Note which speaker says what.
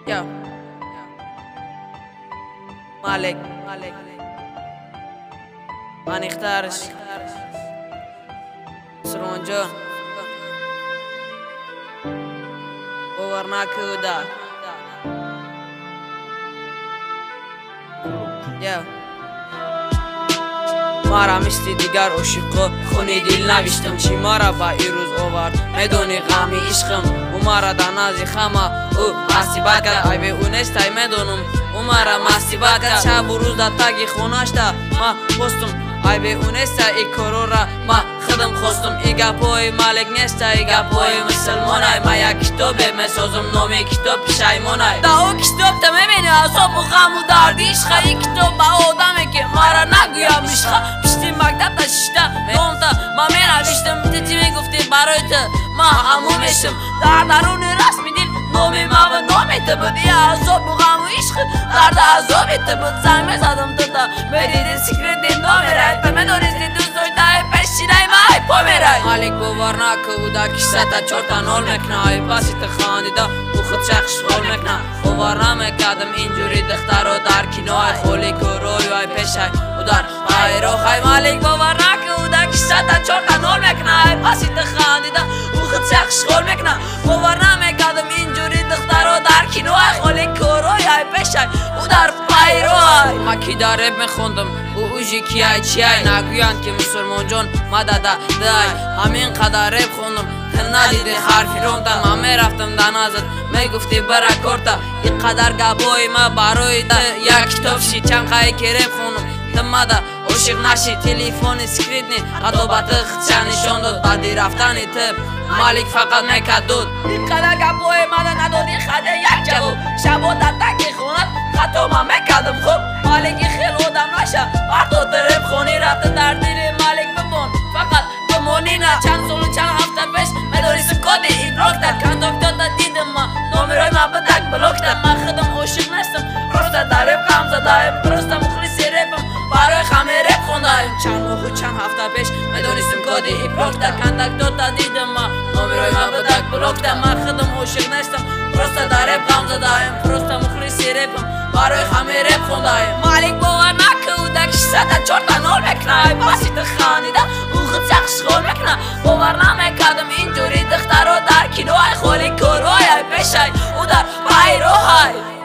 Speaker 1: Yo. Malik. Manikhtarsh. Sronjon. Bawarnakuda. Yo. مارا مثل دیگر عشق خونی دل نوشتم چی مارا با این روز آورد میدونی غمی عشقم او مارا در نازی خما او مصیبت کرد ای به اونستای میدونم او مارا مصیبت کرد شب و روز در تاگی خوناش تا ما پستم ای به اونستای ای کرو را ما خدم خواستم ای گپای مالک نیست ای گپای مسلمانای ما یک کتابه میسازم نامی کتاب پیشایمانای دا او کتاب تا میبینی عذاب و غم و درد عشق ای کتاب با آدمی که مارا نگویم عشق پشتی مکتب تا شیشته نامتا ما مینوشتم تیتی میگفتی برای تو ما همون میشم در درون رسمی دل نامی ما و نامی تو بود یه عذاب و غم و عشق درد عذابی تو بود زنگ میزدم تو تا میدیدی سکرت دین نامی رای تو میدونستی دوست داشتای پشینای ما ای پا میرای مالک باور نکه او دا کشته تا چورتا نول میکنه ای پاسی تا خاندیده او خود شخص خول میکنه باور نمیکردم اینجوری دختر و در کنای خولی که روی ای پیشای او در ای روخای مالک باور نکه او دا کشته تا چورتا نول میکنه ای پاسی تا خاندیده او خود شخص خول میکنه باور نمیکردم اینجوری دختر و در کنای خولی که روی ای پیشای او در ای روی ما کی داره میخوندم او اوژی کیای چیای نگویند که مسلمان جان مدد دای همین قدر ریب خوندم تل ندیدی حرفی رومتم من میرفتم دنازت میگفتی برا کورتا این قدر گبای ما برای ده یک کتاب شی چند خواهی که ریب خوندم تم مده عاشق نشی تلیفون سکریت نی قطابت خدشه نشان داد بعدی رفتنی تب مالک فقط میکد دود این قدر گبای مده ندادی خده یک جواب شبا در تکی خونت خطا من میکدم خوب مالکی خیل آدم نشه بردو تریب خونی رفته در دیر مالک بمون فقط بمونی نه چند سال و چند هفته پیش میدونیستم کدی ایبراک در کنداکتر تا دیدم ما نامیرای من بدک بلوکتر من خودم عاشق نیستم پروسته در ریب غم زدایم پروسته مخلصی ریبم برای خمی ریب خوندایم چند ماه و چند هفته پیش میدونیستم کدی ایبراک در کنداکتر تا دیدم ما نامیرای من بدک بلوکتر من خودم عاشق نیستم پروسته در ریب غم زدایم پروسته مخلصی ریبم برای خمی ریب خوندایم مالک باور نکه او دا کشته تا چورتا نول میکنه ای پاسی تا خانیده او خود شخص خول میکنه باور نمیکردم اینجوری دختر و در کنای خولی که روی ای پیشای او در ای روحای